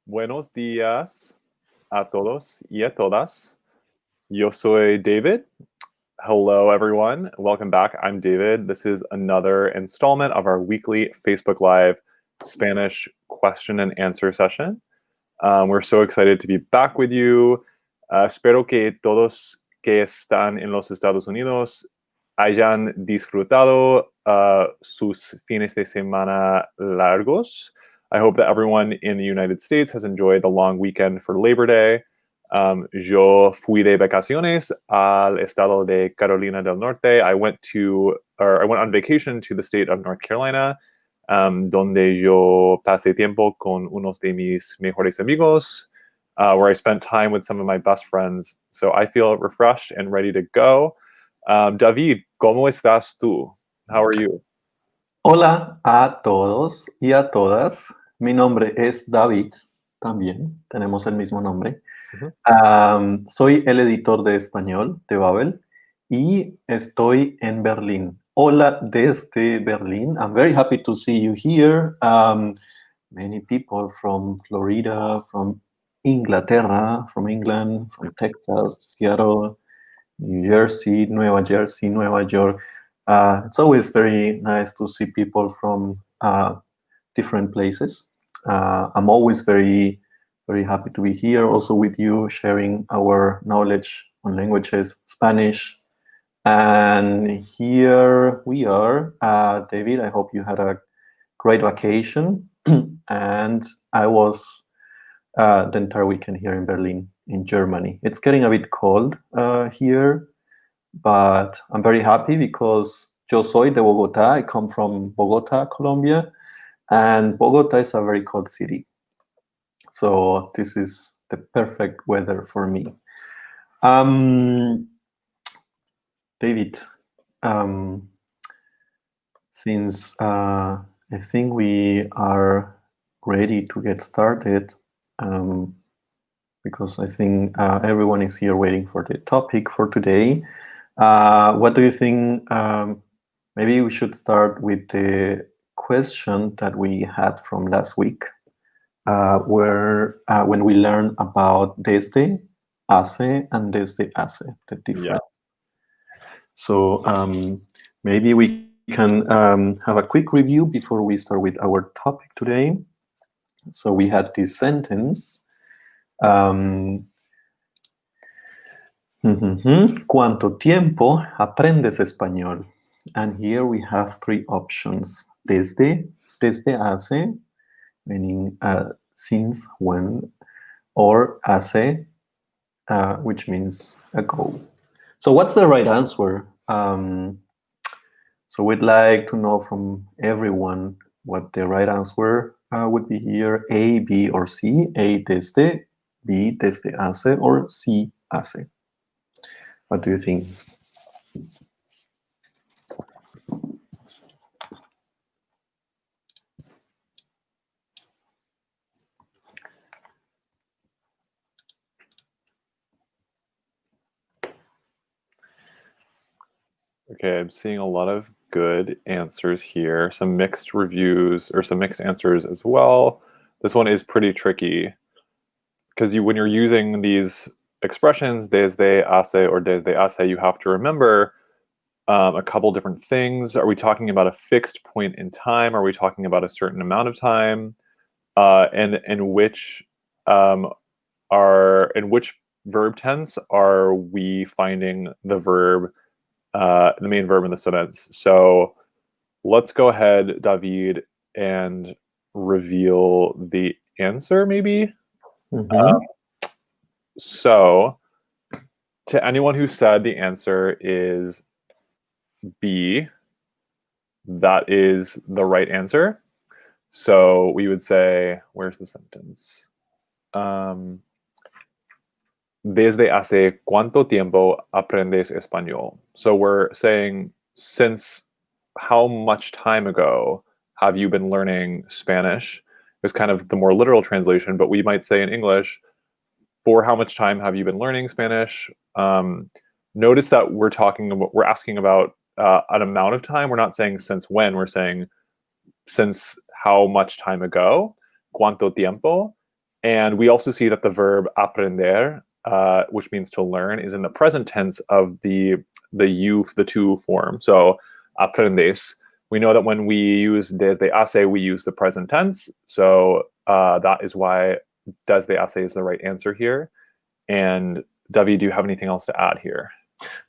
Buenos días a todos y a todas. Yo soy David. Hello, everyone. Welcome back. I'm David. This is another installment of our weekly Facebook Live Spanish question and answer session. We're so excited to be back with you. Espero que todos que están en los Estados Unidos hayan disfrutado sus fines de semana largos. I hope that everyone in the United States has enjoyed the long weekend for Labor Day. Yo fui de vacaciones al estado de Carolina del Norte. I went on vacation to the state of North Carolina, donde yo pasé tiempo con unos de mis mejores amigos, where I spent time with some of my best friends. So I feel refreshed and ready to go. David, ¿cómo estás tú? How are you? Hola a todos y a todas. Mi nombre es David, también tenemos el mismo nombre. Soy el editor de español de Babel y estoy en Berlín. Hola desde Berlín. I'm very happy to see you here. Many people from Florida, from Inglaterra, from England, from Texas, Seattle, New Jersey, Nueva York. It's always very nice to see people from different places. I'm always very, very happy to be here also with you, sharing our knowledge on languages, Spanish. And here we are. David, I hope you had a great vacation. And I was the entire weekend here in Berlin, in Germany. It's getting a bit cold here, but I'm very happy because yo soy de Bogotá. I come from Bogotá, Colombia, and Bogotá is a very cold city. So this is the perfect weather for me. David, since I think we are ready to get started, because I think everyone is here waiting for the topic for today. What do you think? Maybe we should start with the question that we had from last week, where when we learned about desde, hace, and desde hace, the difference. Yeah. So maybe we can have a quick review before we start with our topic today. So we had this sentence. ¿Cuánto tiempo aprendes español? And here we have three options. Desde hace, meaning since when, or hace, which means ago. So what's the right answer? So we'd like to know from everyone what the right answer would be here. A, B, or C. A, desde, B, desde hace, or C, hace. What do you think? Okay, I'm seeing a lot of good answers here. Some mixed reviews or some mixed answers as well. This one is pretty tricky because when you're using these expressions, desde hace or desde hace, you have to remember a couple different things. Are we talking about a fixed point in time? Are we talking about a certain amount of time? And which in which verb tense are we finding the verb, the main verb in the sentence? So let's go ahead, David, and reveal the answer, maybe. So to anyone who said the answer is B, that is the right answer. So we would say, where's the sentence? Desde hace cuánto tiempo aprendes español? So we're saying, since how much time ago have you been learning Spanish? Is kind of the more literal translation, but we might say in English, for how much time have you been learning Spanish? Notice that we're asking about an amount of time. We're not saying since when. We're saying since how much time ago. Cuánto tiempo. And we also see that the verb aprender, which means to learn, is in the present tense of the to form. So aprendes. We know that when we use desde hace, we use the present tense. So that is why desde hace is the right answer here. And David, do you have anything else to add here?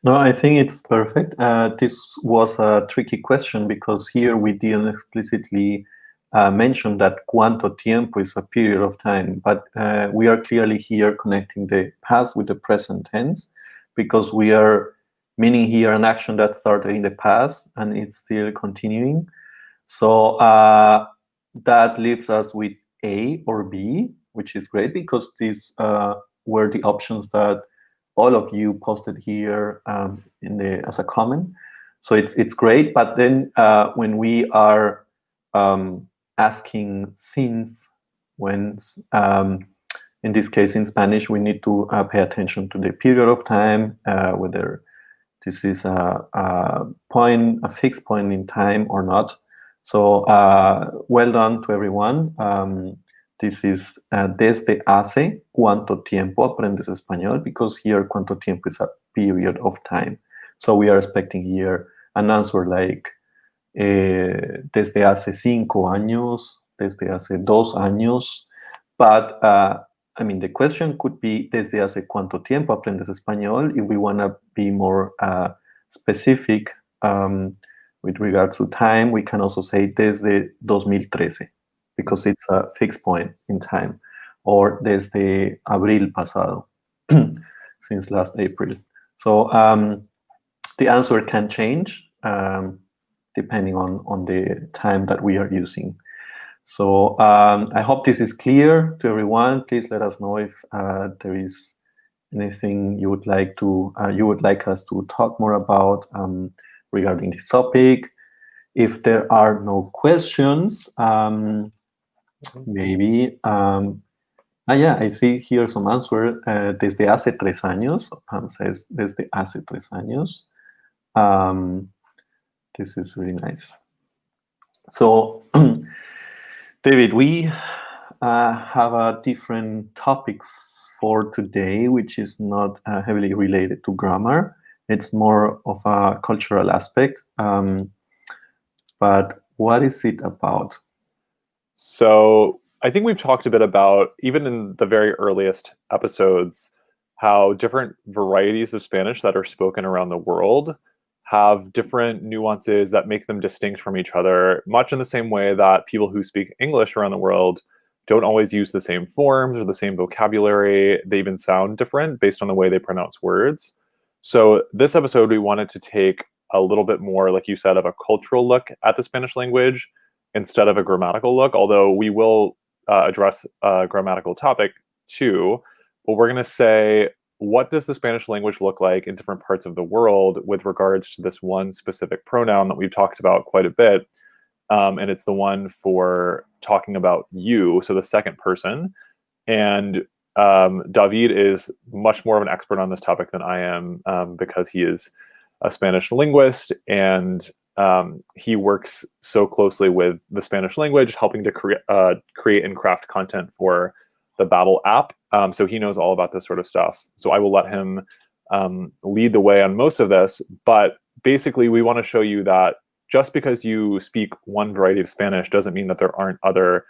No, I think it's perfect. This was a tricky question because here we didn't explicitly mention that cuánto tiempo is a period of time, but we are clearly here connecting the past with the present tense because we are meaning here an action that started in the past and it's still continuing. So that leaves us with A or B, which is great because these were the options that all of you posted here as a comment. So it's great. But then when we are asking since, when, in this case in Spanish, we need to pay attention to the period of time, whether this is a fixed point in time or not. So well done to everyone. This is desde hace cuánto tiempo aprendes español, because here cuánto tiempo is a period of time. So we are expecting here an answer like desde hace 5 años, desde hace 2 años. But I mean, the question could be desde hace cuánto tiempo aprendes español if we want to be more specific with regards to time. We can also say desde 2013 because it's a fixed point in time, or desde abril pasado, since last April. So the answer can change depending on the time that we are using. So I hope this is clear to everyone. Please let us know if there is anything you would like us to talk more about regarding this topic. If there are no questions, maybe. Yeah, I see here some answer. Desde hace 3 años. Says desde hace 3 años. This is really nice. So, David, we have a different topic for today, which is not heavily related to grammar. It's more of a cultural aspect. But what is it about? So I think we've talked a bit about, even in the very earliest episodes, how different varieties of Spanish that are spoken around the world have different nuances that make them distinct from each other, much in the same way that people who speak English around the world don't always use the same forms or the same vocabulary. They even sound different based on the way they pronounce words. So this episode, we wanted to take a little bit more, like you said, of a cultural look at the Spanish language instead of a grammatical look, although we will address a grammatical topic too. But we're going to say, what does the Spanish language look like in different parts of the world with regards to this one specific pronoun that we've talked about quite a bit? And it's the one for talking about you, so the second person. And David is much more of an expert on this topic than I am, because he is a Spanish linguist, and he works so closely with the Spanish language, helping to create and craft content for the Babbel app. So he knows all about this sort of stuff. So I will let him lead the way on most of this. But basically, we want to show you that just because you speak one variety of Spanish doesn't mean that there aren't other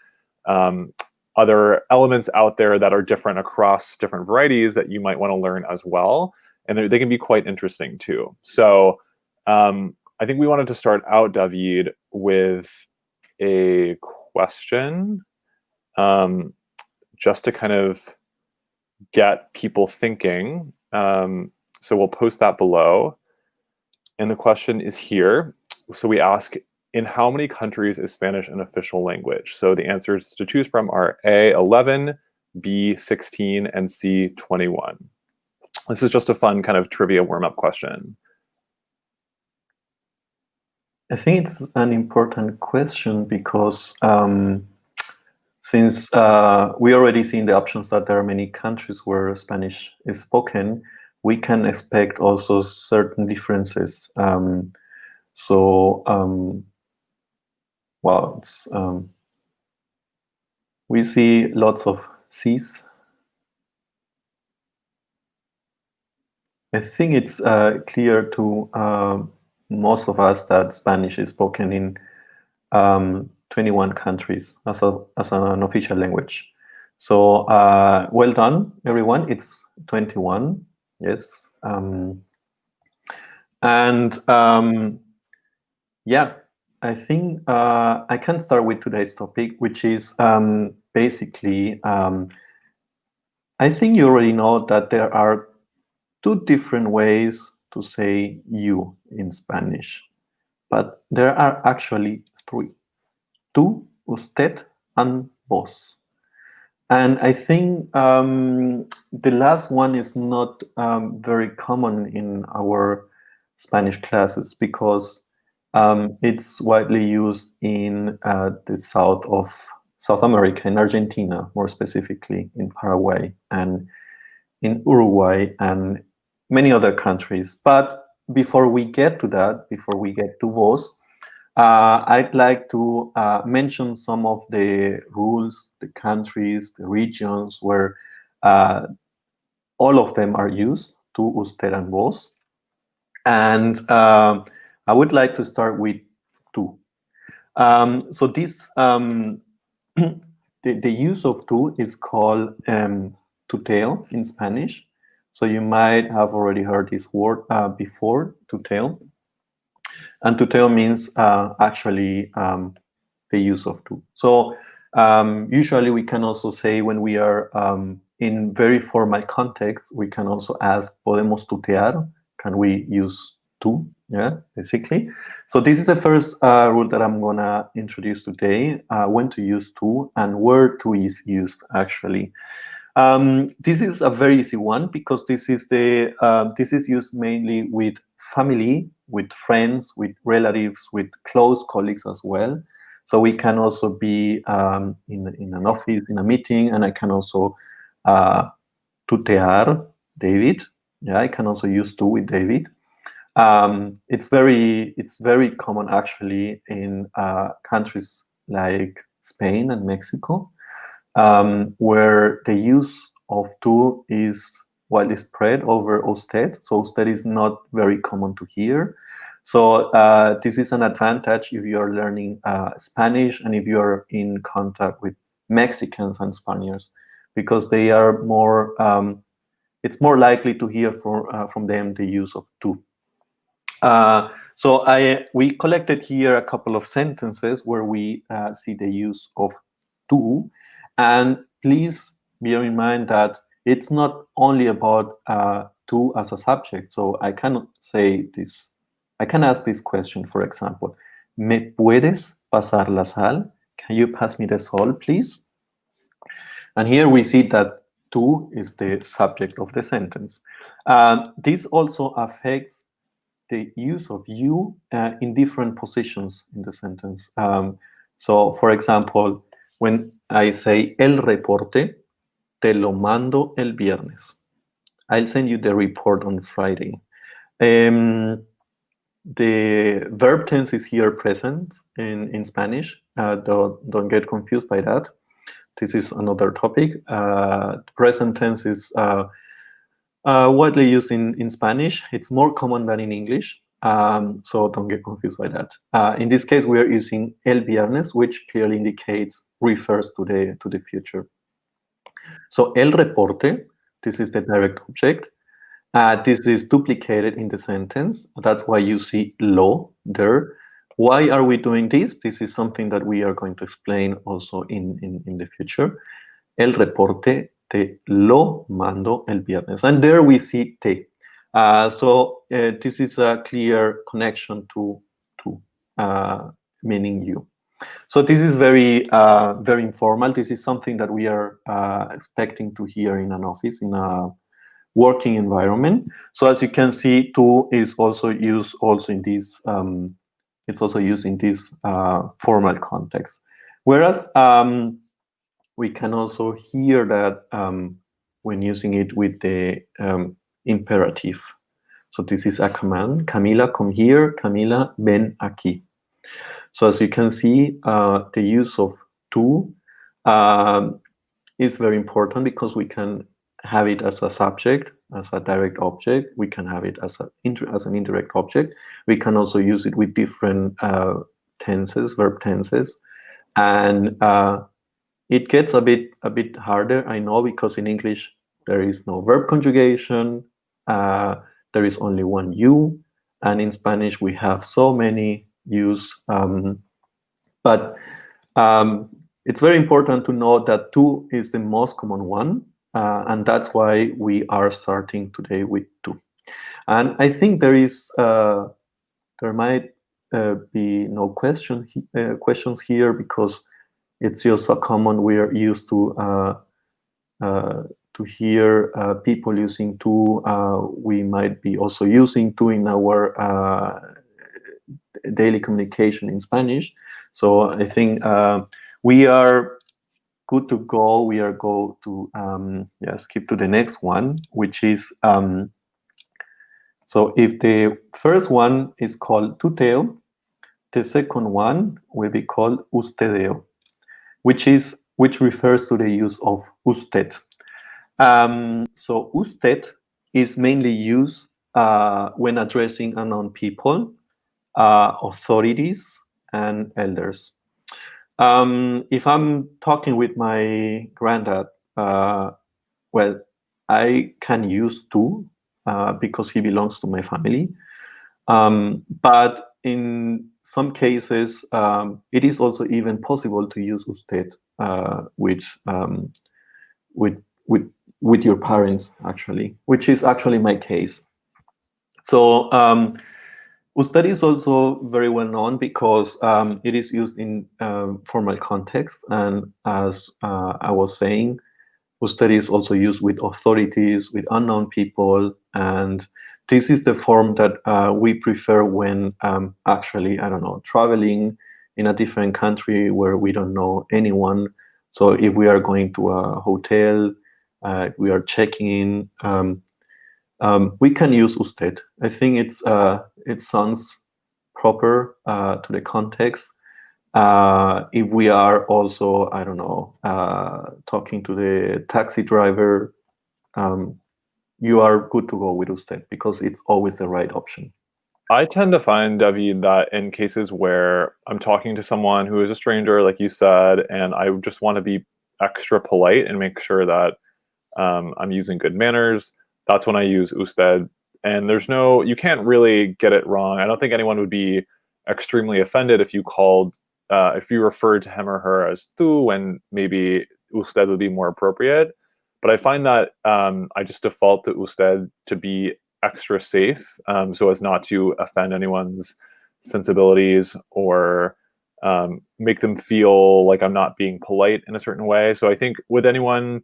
elements out there that are different across different varieties that you might want to learn as well. And they can be quite interesting too. So I think we wanted to start out, David, with a question, just to kind of get people thinking. So we'll post that below. And the question is here. So we ask, in how many countries is Spanish an official language? So the answers to choose from are A, 11, B, 16, and C, 21. This is just a fun kind of trivia warm-up question. I think it's an important question because since we already see in the options that there are many countries where Spanish is spoken, we can expect also certain differences. Well, we see lots of sis. I think it's clear to most of us that Spanish is spoken in 21 countries as an official language. So well done, everyone. It's 21. Yes. Yeah, I think I can start with today's topic, which is basically, I think you already know that there are two different ways to say you in Spanish, but there are actually three: tú, usted, and vos. And I think the last one is not very common in our Spanish classes because it's widely used in the south of South America, in Argentina, more specifically in Paraguay and in Uruguay and many other countries. But before we get to that, before we get to vos, I'd like to mention some of the rules, the countries, the regions where all of them are used, tú, usted, and vos. And I would like to start with tú. So this, the use of tú is called tuteo in Spanish. So you might have already heard this word before, tuteo. And tuteo means actually the use of tú. So usually we can also say when we are in very formal context, we can also ask, ¿podemos tutear? Can we use tú? Yeah, basically. So this is the first rule that I'm gonna introduce today, when to use tú and where tú is used actually. This is a very easy one because this is used mainly with family, with friends, with relatives, with close colleagues as well. So we can also be in an office, in a meeting, and I can also tutear David. Yeah, I can also use tú with David. It's very common actually in countries like Spain and Mexico, where the use of tú is widely spread over usted. So usted is not very common to hear. So this is an advantage if you're learning Spanish and if you're in contact with Mexicans and Spaniards, because they are more, it's more likely to hear from them the use of tú. So we collected here a couple of sentences where we see the use of tú, and please bear in mind that it's not only about tú as a subject. So I cannot say this. I can ask this question, for example, ¿Me puedes pasar la sal? Can you pass me the salt, please? And here we see that tú is the subject of the sentence. This also affects the use of you in different positions in the sentence. So, for example, when I say el reporte, te lo mando el viernes. I'll send you the report on Friday. The verb tense is here present in Spanish. Don't get confused by that. This is another topic. Present tense is widely used in Spanish. It's more common than in English, so don't get confused by that. In this case, we are using el viernes, which clearly indicates, refers to the future. So el reporte, this is the direct object. This is duplicated in the sentence. That's why you see lo there. Why are we doing this? This is something that we are going to explain also in the future. El reporte te lo mando el viernes. And there we see te. So this is a clear connection to meaning you. So this is very informal. This is something that we are expecting to hear in an office, in a working environment. So as you can see, tú is also used in this. It's also used in this formal context. Whereas we can also hear that when using it with the imperative. So this is a command. Camila, come here. Camila, ven aquí. So as you can see, the use of tú is very important because we can have it as a subject, as a direct object. We can have it as an indirect object. We can also use it with different tenses, verb tenses, and it gets a bit harder, I know, because in English there is no verb conjugation. There is only one you, and in Spanish we have so many yous. But it's very important to know that two is the most common one, and that's why we are starting today with two. And I think there might be no questions here because it's just so common. We are used to hear people using two. We might be also using two in our daily communication in Spanish. So I think we are good to go. We are go to skip to the next one, which is so if the first one is called tuteo, the second one will be called ustedeo, which refers to the use of usted. So usted is mainly used when addressing unknown people, authorities, and elders. If I'm talking with my granddad, well, I can use tu because he belongs to my family. But in some cases, it is also even possible to use usted with your parents, actually, which is actually my case. So usted is also very well known because it is used in formal context, and as I was saying, usted is also used with authorities, with unknown people, and this is the form that we prefer when actually, I don't know, traveling in a different country where we don't know anyone. So if we are going to a hotel, we are checking in, we can use usted. I think it sounds proper to the context. If we are also, I don't know, talking to the taxi driver, you are good to go with usted because it's always the right option. I tend to find, David, that in cases where I'm talking to someone who is a stranger, like you said, and I just want to be extra polite and make sure that I'm using good manners, that's when I use usted. And you can't really get it wrong. I don't think anyone would be extremely offended if if you referred to him or her as tú when maybe usted would be more appropriate. But I find that I just default to usted to be extra safe, so as not to offend anyone's sensibilities or make them feel like I'm not being polite in a certain way. So I think with anyone,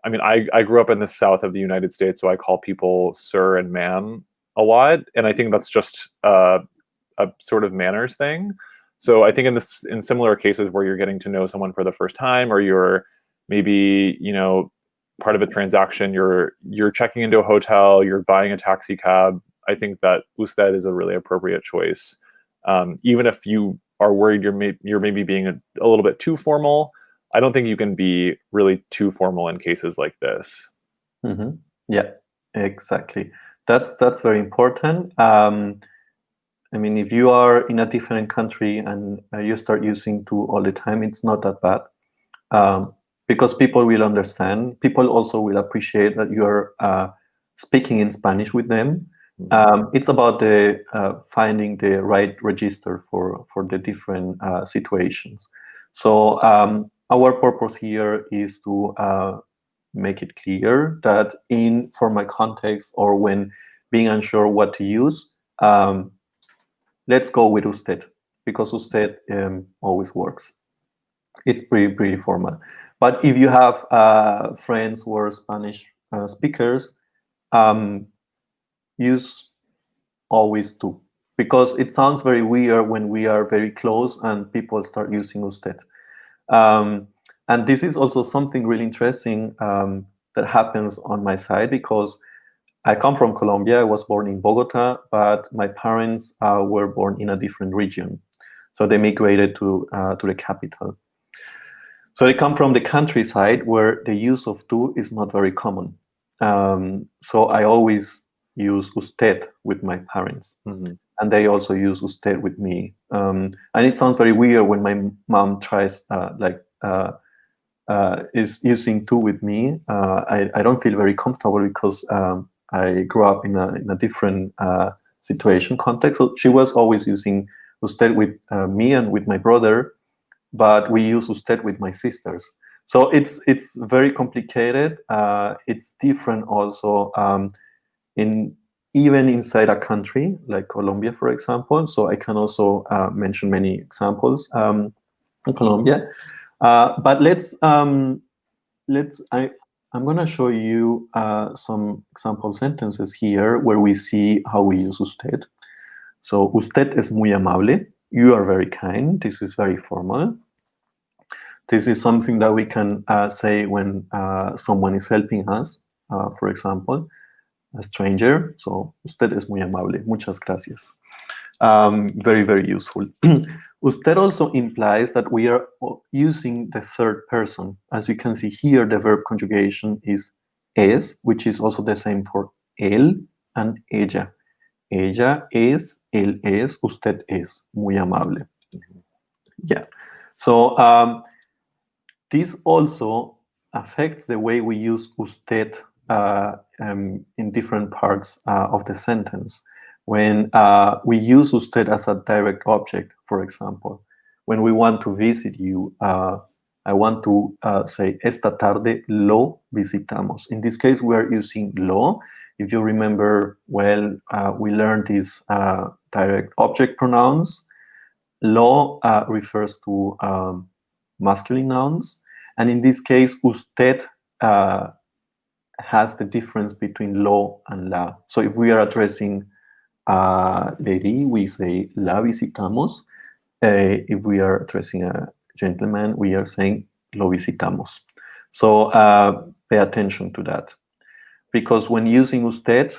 I mean, I grew up in the south of the United States, so I call people sir and ma'am a lot, and I think that's just a sort of manners thing. So I think in similar cases where you're getting to know someone for the first time, or you're maybe part of a transaction, you're checking into a hotel, you're buying a taxi cab, I think that usted is a really appropriate choice. Even if you are worried you're maybe being a little bit too formal, I don't think you can be really too formal in cases like this. Mm-hmm. Yeah, exactly. That's very important. I mean, if you are in a different country and you start using tu all the time, it's not that bad. Because people will understand. People also will appreciate that you're speaking in Spanish with them. It's about finding the right register for the different situations. So our purpose here is to make it clear that in formal context or when being unsure what to use, let's go with usted because usted always works. It's pretty formal. But if you have friends who are Spanish speakers, use always tu because it sounds very weird when we are very close and people start using usted. And this is also something really interesting that happens on my side because I come from Colombia. I was born in Bogota, but my parents were born in a different region. So they migrated to the capital. So I come from the countryside where the use of tú is not very common. So I always use usted with my parents. Mhm. And they also use usted with me. And it sounds very weird when my mom tries, is using tú with me. I don't feel very comfortable because I grew up in a different situation context. So she was always using usted with me and with my brother, but we use usted with my sisters. So it's very complicated. It's different also in even inside a country like Colombia, for example. So I can also mention many examples in Colombia. But I'm going to show you some example sentences here where we see how we use usted. So usted es muy amable. You are very kind. This is very formal. This is something that we can say when someone is helping us, for example, a stranger. So, usted es muy amable. Muchas gracias. Very, very useful. Usted also implies that we are using the third person. As you can see here, the verb conjugation is es, which is also the same for él and ella. Ella es, él es, usted es. Muy amable. Yeah. So, this also affects the way we use usted in different parts of the sentence. When we use usted as a direct object, for example, when we want to visit you, I want to say, esta tarde lo visitamos. In this case, we are using lo. If you remember well, we learned these direct object pronouns. Lo refers to masculine nouns. And in this case, usted has the difference between lo and la. So if we are addressing a lady, we say la visitamos. If we are addressing a gentleman, we are saying lo visitamos. So pay attention to that. Because when using usted,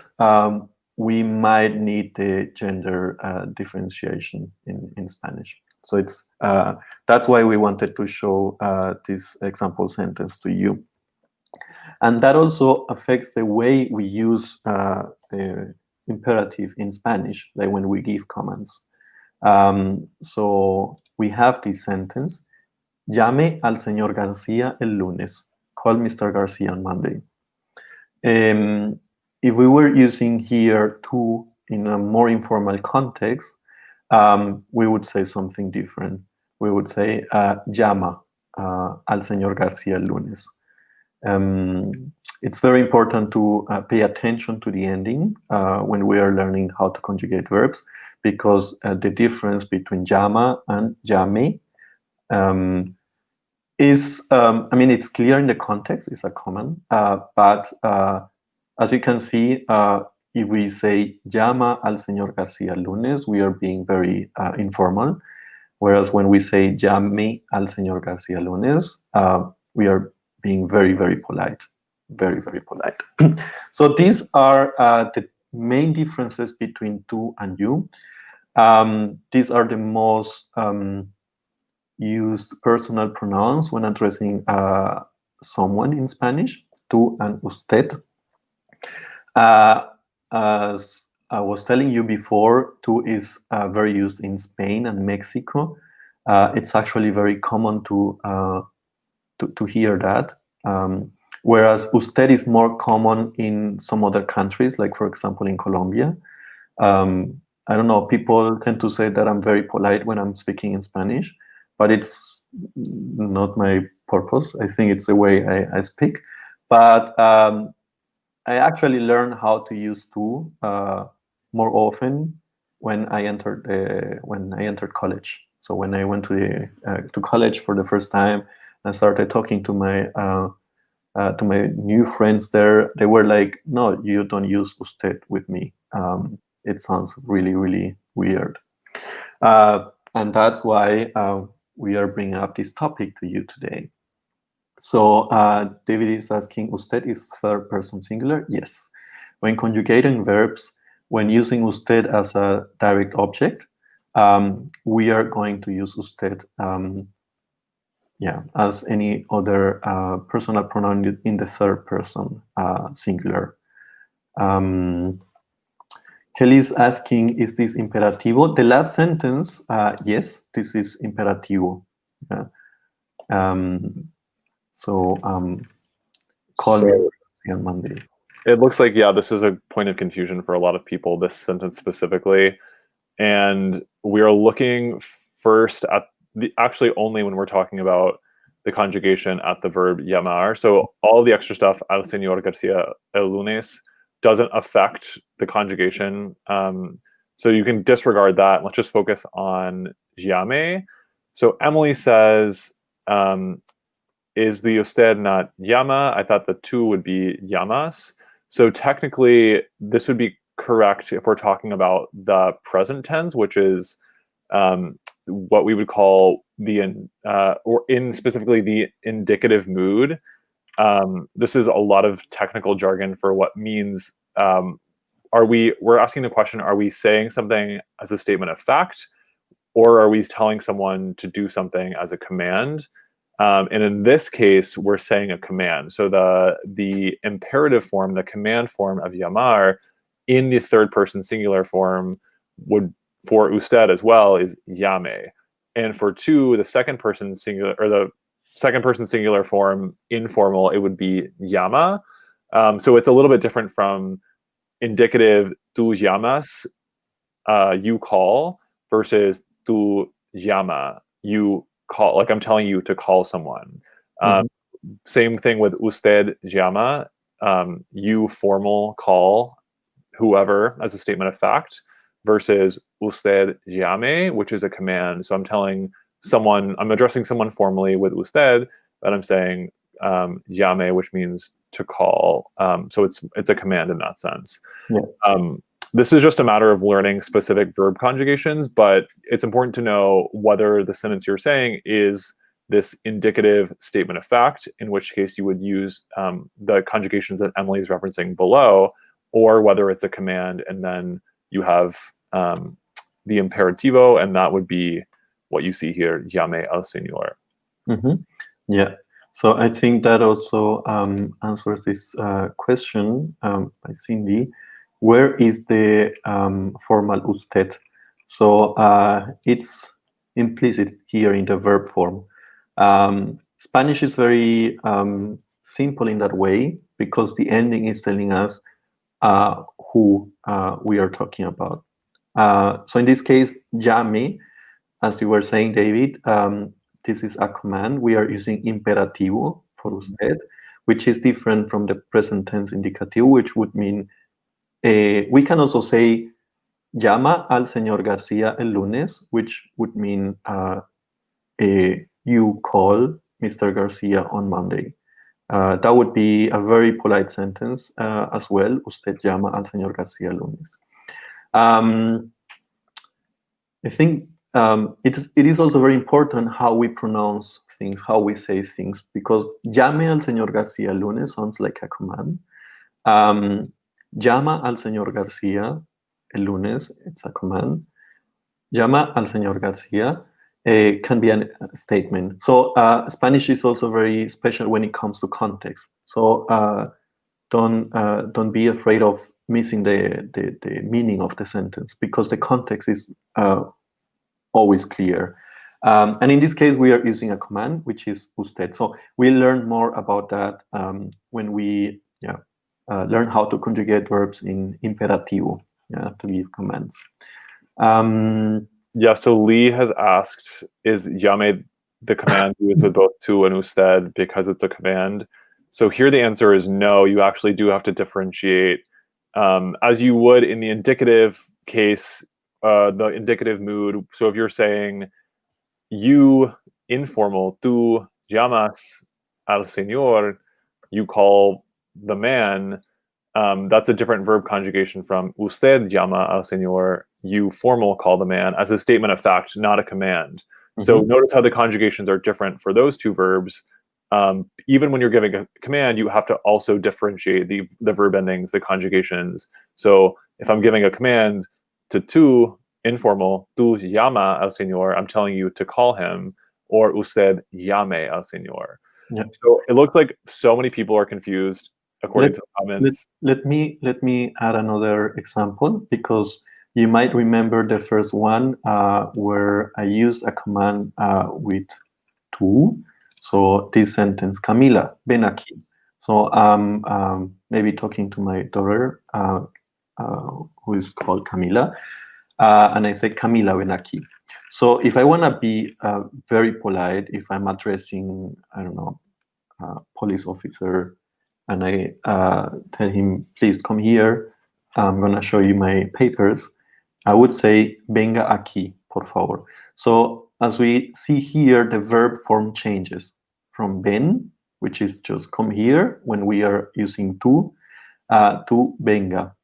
we might need the gender differentiation in Spanish. So it's that's why we wanted to show this example sentence to you. And that also affects the way we use the imperative in Spanish, like when we give commands. So we have this sentence, llame al señor García el lunes. Call Mr. Garcia on Monday. If we were using here tú in a more informal context, we would say something different. We would say, llama al señor García el lunes. It's very important to pay attention to the ending when we are learning how to conjugate verbs, because the difference between llama and yame is, I mean, it's clear in the context, it's a common, but as you can see, if we say llama al señor García lunes, we are being very informal. Whereas when we say llame al señor García lunes, we are being very, very polite. Very, very polite. So these are the main differences between tú and you. These are the most used personal pronouns when addressing someone in Spanish, tú and usted. As I was telling you before, tú is very used in Spain and Mexico. It's actually very common to hear that. Whereas usted is more common in some other countries, like for example in Colombia. I don't know, people tend to say that I'm very polite when I'm speaking in Spanish, but it's not my purpose. I think it's the way I speak. But I actually learned how to use tú more often when I entered college. So when I went to college for the first time, I started talking to my new friends there. They were like, "No, you don't use usted with me. It sounds really, really weird." And that's why we are bringing up this topic to you today. So David is asking, usted is third person singular? Yes. When conjugating verbs, when using usted as a direct object, we are going to use usted as any other personal pronoun in the third person singular. Kelly's asking, is this imperativo? The last sentence, yes, this is imperativo. Yeah. Call me on Monday. It looks like, yeah, this is a point of confusion for a lot of people, this sentence specifically. And we are looking first at actually only when we're talking about the conjugation at the verb llamar. So all the extra stuff, al señor Garcia el lunes, doesn't affect the conjugation. So you can disregard that. Let's just focus on yame. So Emily says, is the usted not yama? I thought the two would be yamas. So technically, this would be correct if we're talking about the present tense, which is what we would call the or in specifically the indicative mood. This is a lot of technical jargon for what means. We're asking the question: are we saying something as a statement of fact, or are we telling someone to do something as a command? And in this case, we're saying a command. So the imperative form, the command form of llamar, in the third person singular form would, for usted as well, is yame. And for two, the second person singular form, informal, it would be yama. So it's a little bit different from indicative tu llamas, you call, versus tu llama, you call. Like I'm telling you to call someone. Same thing with usted llama, you formal call whoever as a statement of fact, versus usted yame, which is a command. So I'm telling someone, I'm addressing someone formally with usted, but I'm saying yame, which means to call. So it's a command in that sense. This is just a matter of learning specific verb conjugations, but it's important to know whether the sentence you're saying is this indicative statement of fact, in which case you would use the conjugations that Emily is referencing below, or whether it's a command and then you have the imperativo, and that would be what you see here, llame al señor. Yeah, so I think that also answers this question by Cindy. Where is the formal usted? So it's implicit here in the verb form. Spanish is very simple in that way because the ending is telling us who we are talking about. So in this case, yame, as you were saying, David, this is a command. We are using imperativo for usted, which is different from the present tense indicativo, which would mean we can also say llama al señor Garcia el lunes, which would mean you call Mr. Garcia on Monday. That would be a very polite sentence as well. Usted llama al señor Garcia el lunes. I think it is also very important how we pronounce things, how we say things, because llame al señor Garcia el lunes sounds like a command. Llama al señor Garcia el lunes, it's a command. Llama al señor Garcia can be a statement. So Spanish is also very special when it comes to context. So don't be afraid of missing the meaning of the sentence, because the context is always clear. And in this case, we are using a command, which is usted. So we'll learn more about that when we learn how to conjugate verbs in imperativo, to give commands. So Lee has asked, is llame the command used with both tu and usted because it's a command? So here the answer is no. You actually do have to differentiate, as you would in the indicative case, the indicative mood. So if you're saying you informal, tu llamas al señor, you call the man, that's a different verb conjugation from usted llama al señor, you formal call the man, as a statement of fact, not a command. So notice how the conjugations are different for those two verbs. Even when you're giving a command, you have to also differentiate the verb endings, the conjugations. So if I'm giving a command to tu, informal, tu llama al señor, I'm telling you to call him. or usted llame al señor. Yeah. So it looks like so many people are confused according to the comments. Let me add another example, because you might remember the first one where I used a command with tú. So this sentence, Camila, ven aquí. So I'm maybe talking to my daughter, who is called Camila, and I say, Camila, ven aquí. So if I want to be very polite, if I'm addressing, I don't know, a police officer, and I tell him, please come here, I'm going to show you my papers, I would say, venga aquí, por favor. So as we see here, the verb form changes from ven, which is just come here when we are using tú, to venga.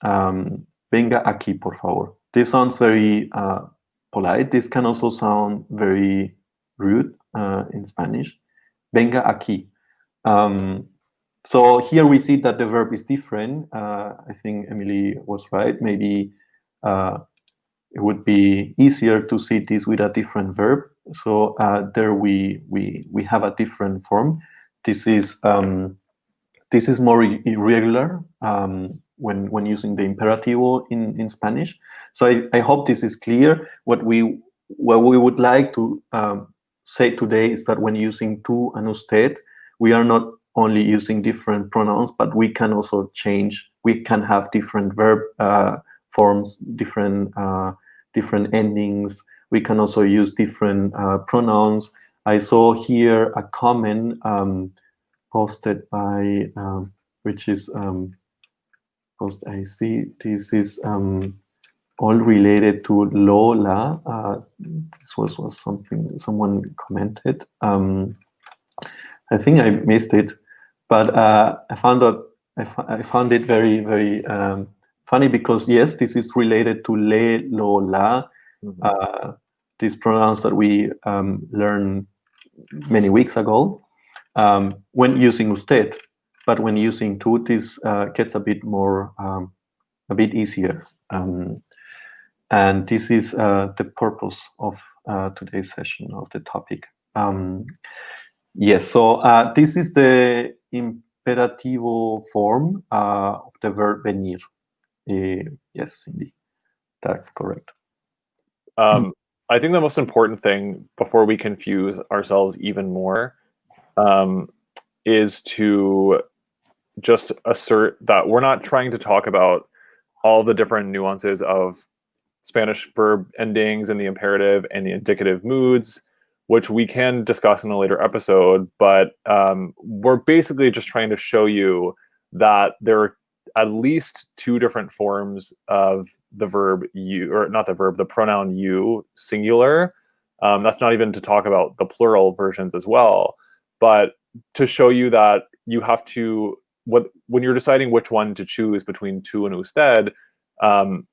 Venga aquí, por favor. This sounds very polite. This can also sound very rude in Spanish. Venga aquí. So here we see that the verb is different. I think Emily was right. Maybe it would be easier to see this with a different verb. So there we have a different form. This is more irregular when using the imperativo in Spanish. So I hope this is clear. What we would like to say today is that when using tú and usted, we are not only using different pronouns, but we can also change. We can have different verb forms, different endings. We can also use different pronouns. I saw here a comment posted by which is post I see this is all related to Lola. This was something someone commented. I think I missed it, but I found it very, very funny, because yes, this is related to le, lo, la. These pronouns that we learned many weeks ago when using usted, but when using tú, this gets a bit more, a bit easier. And this is the purpose of today's session, of the topic. Yes, so this is the imperativo form of the verb venir. Yes, indeed, that's correct. I think the most important thing before we confuse ourselves even more is to just assert that we're not trying to talk about all the different nuances of Spanish verb endings and the imperative and the indicative moods, which we can discuss in a later episode. But we're basically just trying to show you that there are at least two different forms of the verb you, or not the verb, the pronoun you, singular. That's not even to talk about the plural versions as well, but to show you that you have to, when you're deciding which one to choose between tú and usted,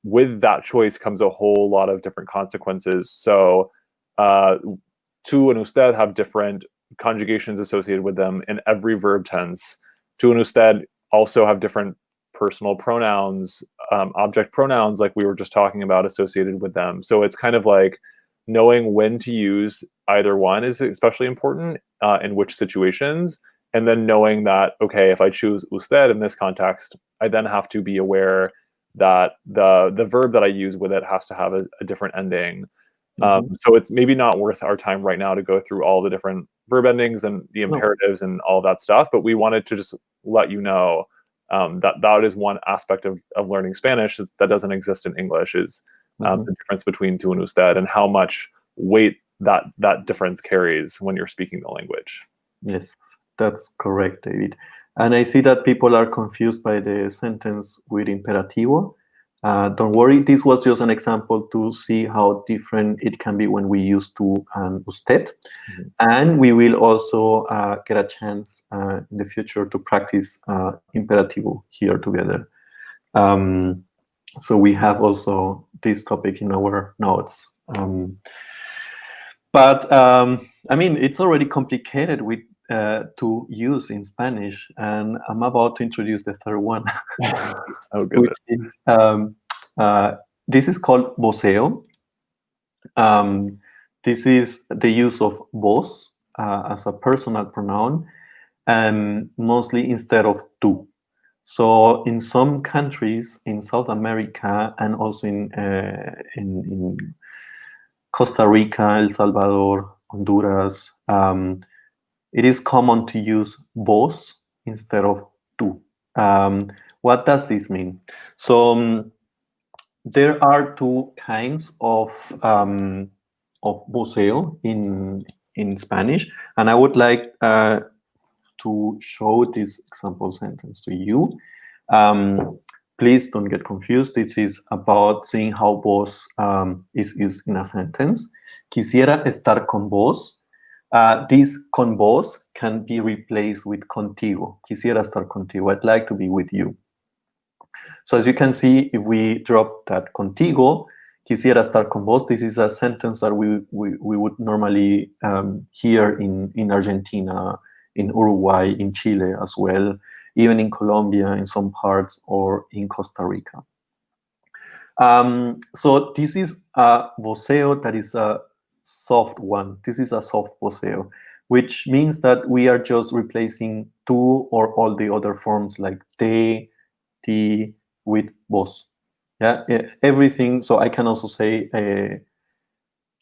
with that choice comes a whole lot of different consequences. So tú and usted have different conjugations associated with them in every verb tense. Tú and usted also have different personal pronouns, object pronouns, like we were just talking about, associated with them. So it's kind of like knowing when to use either one is especially important in which situations. And then knowing that, okay, if I choose usted in this context, I then have to be aware that the verb that I use with it has to have a different ending. So it's maybe not worth our time right now to go through all the different verb endings and the imperatives and all that stuff, but we wanted to just let you know that is one aspect of learning Spanish that doesn't exist in English, is the difference between tú and usted and how much weight that difference carries when you're speaking the language. Yes, that's correct, David. And I see that people are confused by the sentence with imperativo. Don't worry, this was just an example to see how different it can be when we use tú and usted. And we will also get a chance in the future to practice imperativo here together. So we have also this topic in our notes. But I mean, it's already complicated with to use in Spanish, and I'm about to introduce the third one. Oh, goodness. Which is this is called voceo. This is the use of vos as a personal pronoun, and mostly instead of tú. So in some countries in South America and also in Costa Rica, El Salvador, Honduras, it is common to use vos instead of tú. What does this mean? So there are two kinds of voceo in Spanish, and I would like to show this example sentence to you. Please don't get confused. This is about seeing how vos is used in a sentence. Quisiera estar con vos. This con vos can be replaced with contigo. Quisiera estar contigo. I'd like to be with you. So as you can see, if we drop that contigo, quisiera estar con vos, this is a sentence that we would normally hear in Argentina, in Uruguay, in Chile as well, even in Colombia in some parts, or in Costa Rica. So this is a voceo that is a soft one. This is a soft voceo, which means that we are just replacing tú or all the other forms like te, ti, with vos. Yeah, everything. So I can also say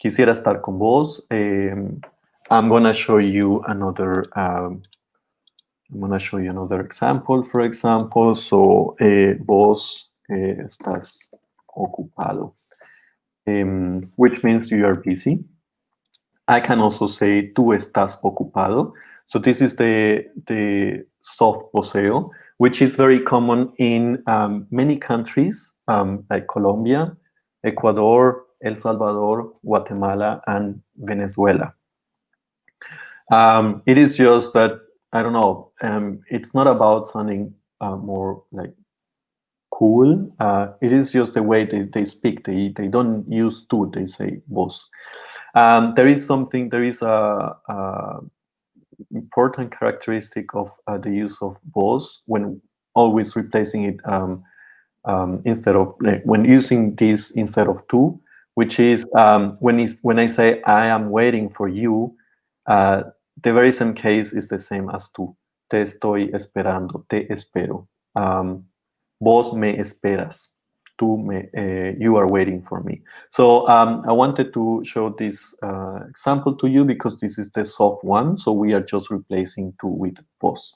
quisiera estar con vos. I'm gonna show you another. I'm gonna show you another example. For example, so vos estás ocupado, which means you are busy. I can also say tú estás ocupado. So this is the soft poseo, which is very common in many countries like Colombia, Ecuador, El Salvador, Guatemala, and Venezuela. It is just that, I don't know, it's not about sounding more like cool. It is just the way they speak. They don't use tú, they say vos. There is a important characteristic of the use of vos when always replacing it instead of when using this instead of tú, which is when I say I am waiting for you, the very same case is the same as tú. Te estoy esperando, te espero. Vos me esperas. You are waiting for me. So I wanted to show this example to you because this is the soft one. So we are just replacing tú with vos.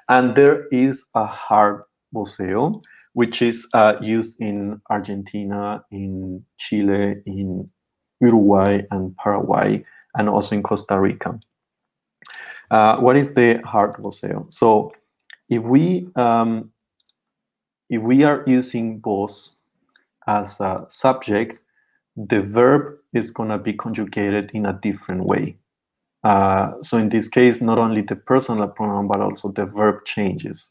And there is a hard voceo, which is used in Argentina, in Chile, in Uruguay and Paraguay, and also in Costa Rica. What is the hard voceo? So if we are using vos as a subject, the verb is going to be conjugated in a different way. So in this case, not only the personal pronoun, but also the verb changes.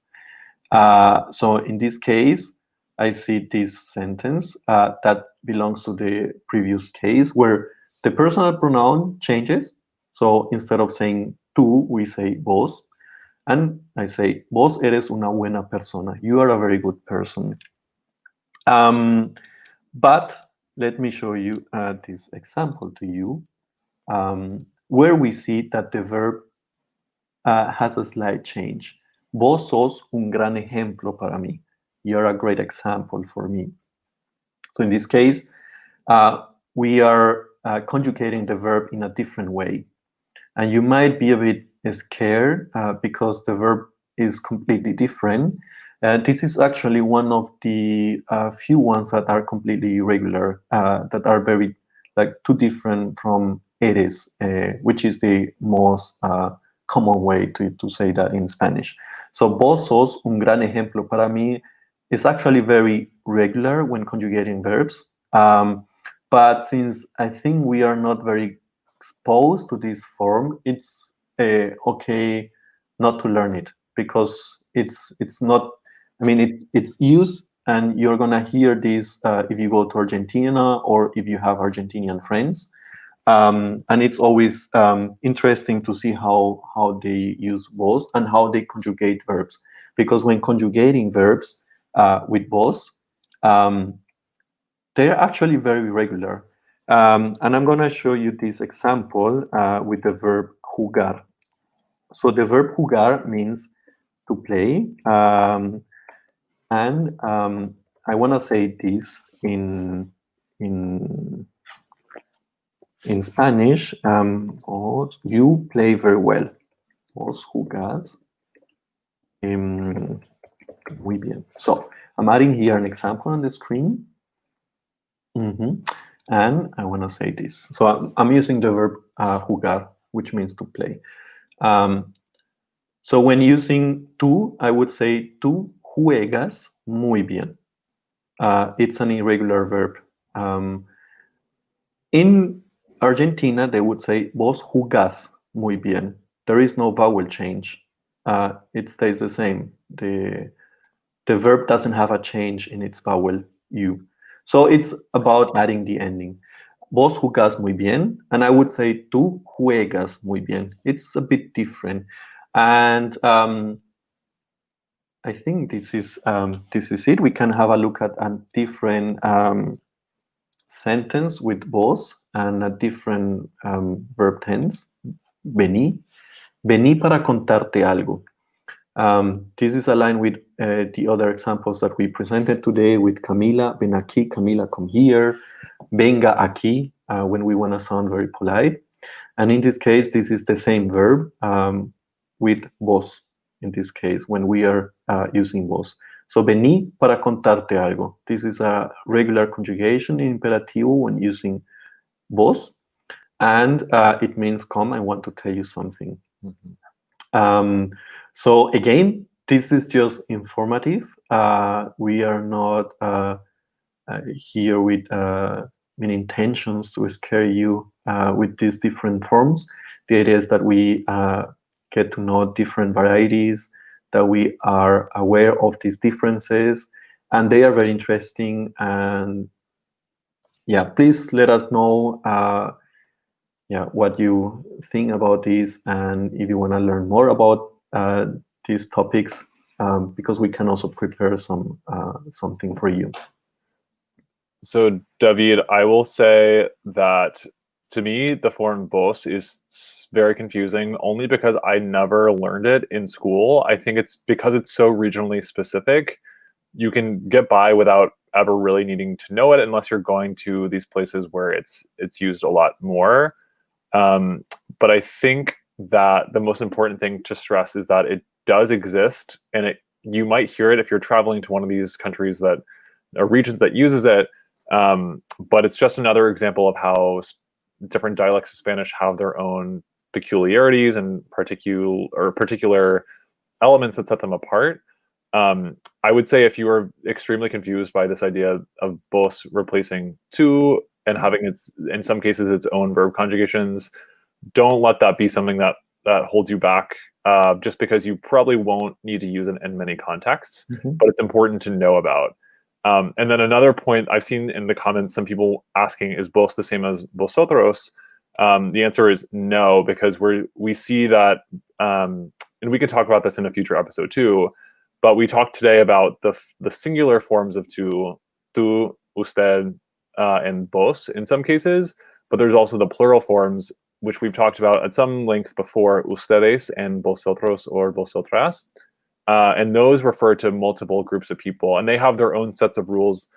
So in this case, I see this sentence that belongs to the previous case where the personal pronoun changes. So instead of saying tú, we say vos. And I say, vos eres una buena persona. You are a very good person. But let me show you this example to you, where we see that the verb has a slight change. Vos sos un gran ejemplo para mí. You're a great example for me. So in this case, we are conjugating the verb in a different way. And you might be a bit scared because the verb is completely different. This is actually one of the few ones that are completely irregular, that are very too different from eres, which is the most common way to say that in Spanish. So vos sos un gran ejemplo para mí is actually very regular when conjugating verbs. But since I think we are not very exposed to this form, it's okay not to learn it because it's not. I mean, it's used, and you're gonna hear this if you go to Argentina or if you have Argentinian friends, and it's always interesting to see how they use vos and how they conjugate verbs. Because when conjugating verbs with vos, they're actually very regular. And I'm going to show you this example with the verb jugar. So the verb jugar means to play. And I want to say this in Spanish. You play very well. Vos jugás muy bien. So I'm adding here an example on the screen. And I want to say this. So I'm using the verb jugar, which means to play. So when using tú, I would say tú juegas muy bien. It's an irregular verb. In Argentina, they would say vos jugás muy bien. There is no vowel change. It stays the same. The verb doesn't have a change in its vowel u. So it's about adding the ending. Vos jugás muy bien, and I would say tú juegas muy bien. It's a bit different, and I think this is it. We can have a look at a different sentence with vos and a different verb tense. Vení para contarte algo. This is aligned with the other examples that we presented today with Camila. Ven aquí, Camila, come here. Venga aquí, when we want to sound very polite. And in this case, this is the same verb with vos, in this case, when we are using vos. So, vení para contarte algo. This is a regular conjugation in imperativo when using vos. And it means come, I want to tell you something. So again, this is just informative. We are not here with intentions to scare you with these different forms. The idea is that we get to know different varieties, that we are aware of these differences, and they are very interesting. And yeah, please let us know what you think about this, and if you want to learn more about these topics, because we can also prepare something for you. So, David, I will say that to me, the form vos is very confusing only because I never learned it in school. I think it's because it's so regionally specific. You can get by without ever really needing to know it unless you're going to these places where it's used a lot more. But I think that the most important thing to stress is that it does exist, and you might hear it if you're traveling to one of these countries that or regions that uses it. But it's just another example of how different dialects of Spanish have their own peculiarities and particular elements that set them apart. I would say if you are extremely confused by this idea of vos replacing tú and having in some cases its own verb conjugations, don't let that be something that holds you back, just because you probably won't need to use it in many contexts, but it's important to know about. And then another point I've seen in the comments, some people asking, is vos the same as vosotros? The answer is no, because we see that, and we can talk about this in a future episode too, but we talked today about the singular forms of tú, usted, and vos in some cases, but there's also the plural forms, which we've talked about at some length before, ustedes and vosotros or vosotras. And those refer to multiple groups of people, and they have their own sets of rules.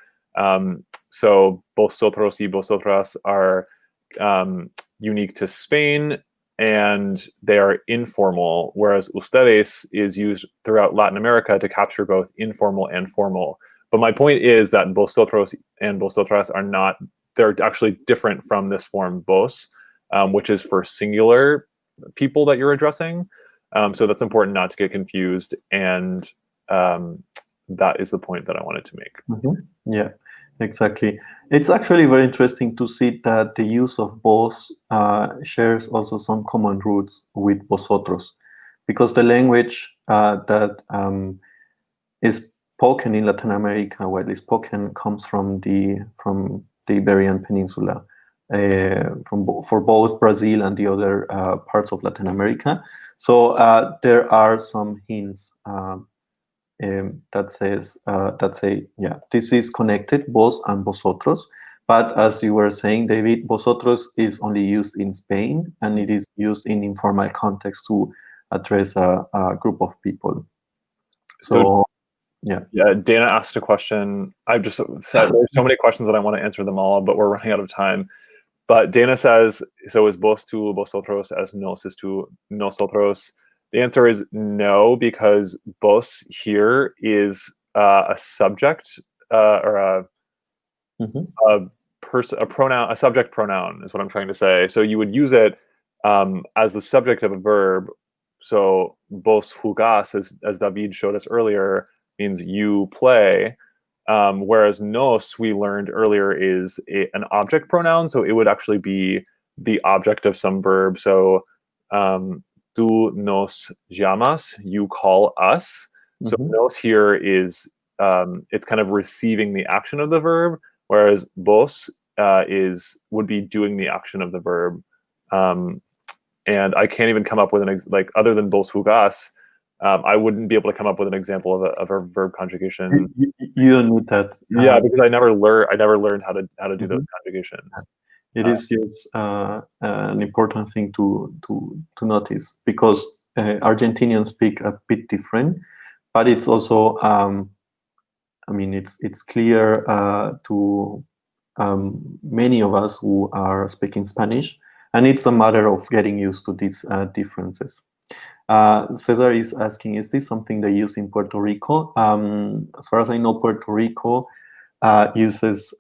So vosotros y vosotras are unique to Spain, and they are informal, whereas ustedes is used throughout Latin America to capture both informal and formal. But my point is that vosotros and vosotras are not, they're actually different from this form vos, which is for singular people that you're addressing. So that's important not to get confused, and that is the point that I wanted to make. Yeah, exactly. It's actually very interesting to see that the use of vos shares also some common roots with vosotros, because the language that is spoken in Latin America, widely spoken, comes from the Iberian Peninsula, for both Brazil and the other parts of Latin America. So there are some hints that say, this is connected, vos and vosotros, But as you were saying, David, vosotros is only used in Spain, and it is used in informal context to address a group of people. So, yeah. Dana asked a question. I've just said there's so many questions that I want to answer them all, but we're running out of time. But Dana says, so is vos tú, vosotros as nos is tú, nosotros? The answer is no, because vos here is a subject or a pronoun, a subject pronoun is what I'm trying to say. So you would use it as the subject of a verb. So vos jugás, as David showed us earlier, means you play. Whereas nos, we learned earlier, is an object pronoun. So it would actually be the object of some verb. So tú nos llamas, you call us. So nos here is, it's kind of receiving the action of the verb, whereas vos would be doing the action of the verb. And I can't even come up with other than vos jugás, I wouldn't be able to come up with an example of a verb conjugation. You don't need that. Yeah, because I never learned how to do those conjugations. It is just an important thing to notice, because Argentinians speak a bit different, but it's also I mean, it's clear to many of us who are speaking Spanish, and it's a matter of getting used to these differences. Cesar is asking, is this something they use in Puerto Rico? As far as I know, Puerto Rico uses,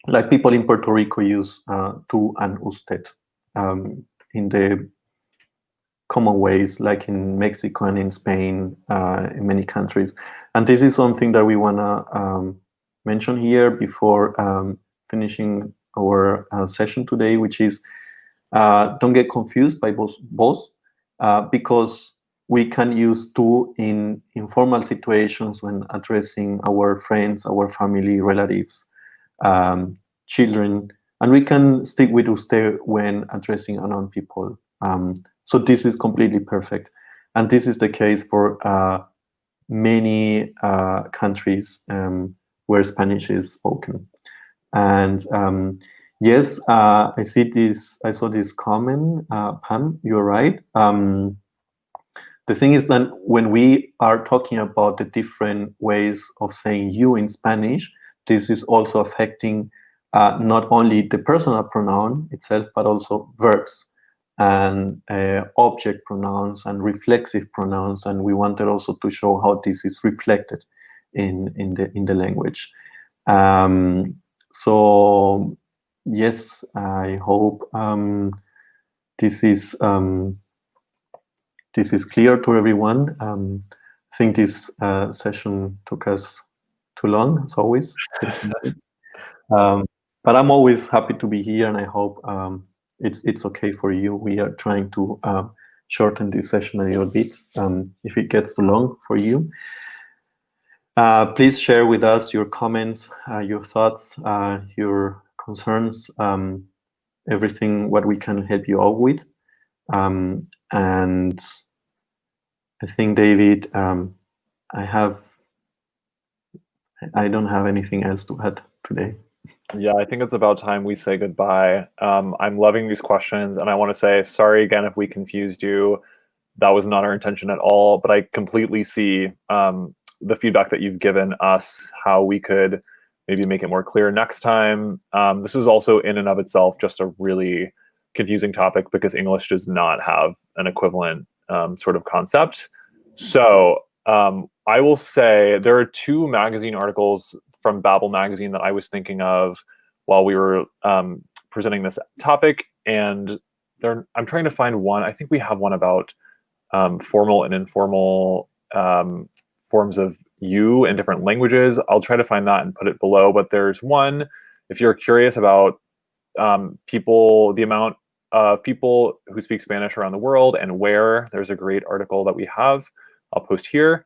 like people in Puerto Rico use tú and usted in the common ways, like in Mexico and in Spain, in many countries. And this is something that we want to mention here before finishing our session today, which is don't get confused by vos, because we can use tú in informal situations when addressing our friends, our family, relatives, children, and we can stick with usted when addressing unknown people. So this is completely perfect, and this is the case for many countries where Spanish is spoken. And yes, I saw this comment, Pam. You're right. The thing is that when we are talking about the different ways of saying you in Spanish, this is also affecting not only the personal pronoun itself, but also verbs and object pronouns and reflexive pronouns. And we wanted also to show how this is reflected in the language. So yes, I hope this is clear to everyone. I think this session took us too long, as always. But I'm always happy to be here, and I hope it's okay for you. We are trying to shorten this session a little bit. If it gets too long for you, please share with us your comments, your thoughts, your concerns, everything what we can help you out with. And I think, David, I don't have anything else to add today. Yeah, I think it's about time we say goodbye. I'm loving these questions, and I want to say sorry again if we confused you. That was not our intention at all, but I completely see the feedback that you've given us, how we could maybe make it more clear next time. This is also in and of itself just a really confusing topic because English does not have an equivalent sort of concept. So I will say there are two magazine articles from Babel magazine that I was thinking of while we were presenting this topic, and I'm trying to find one. I think we have one about formal and informal forms of you in different languages. I'll try to find that and put it below. But there's one, if you're curious about the amount of people who speak Spanish around the world and where, there's a great article that we have. I'll post here.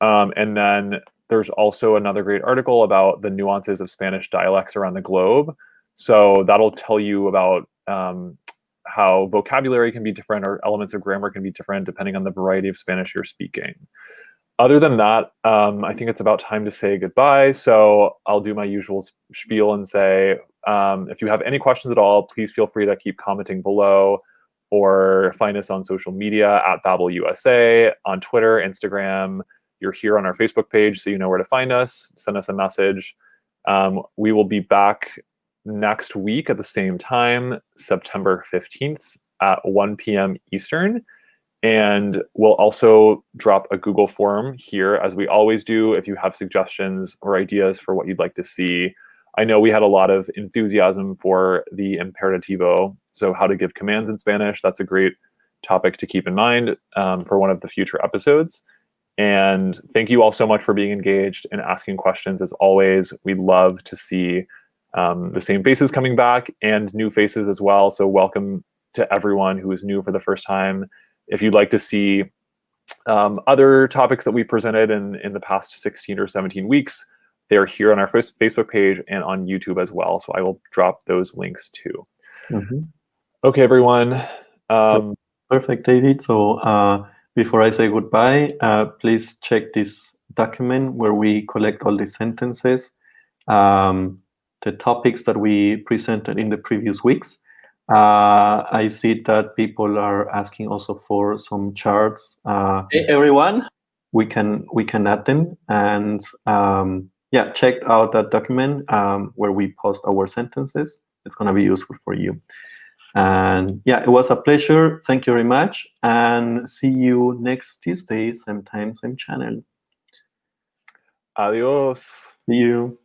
And then there's also another great article about the nuances of Spanish dialects around the globe. So that'll tell you about how vocabulary can be different or elements of grammar can be different depending on the variety of Spanish you're speaking. Other than that, I think it's about time to say goodbye. So I'll do my usual spiel and say, if you have any questions at all, please feel free to keep commenting below or find us on social media at BabbleUSA, on Twitter, Instagram. You're here on our Facebook page, so you know where to find us. Send us a message. We will be back next week at the same time, September 15th at 1 p.m. Eastern. And we'll also drop a Google form here, as we always do, if you have suggestions or ideas for what you'd like to see. I know we had a lot of enthusiasm for the Imperativo, so how to give commands in Spanish. That's a great topic to keep in mind for one of the future episodes. And thank you all so much for being engaged and asking questions. As always, we love to see the same faces coming back and new faces as well. So welcome to everyone who is new for the first time. If you'd like to see other topics that we presented in the past 16 or 17 weeks, they're here on our Facebook page and on YouTube as well. So I will drop those links too. Mm-hmm. Okay, everyone. Perfect, David. So before I say goodbye, please check this document where we collect all the sentences, the topics that we presented in the previous weeks. I see that people are asking also for some charts. Hey everyone, we can add them, and yeah, check out that document where we post our sentences. It's going to be useful for you. And yeah, it was a pleasure. Thank you very much, and see you next Tuesday, same time, same channel. Adios. See you.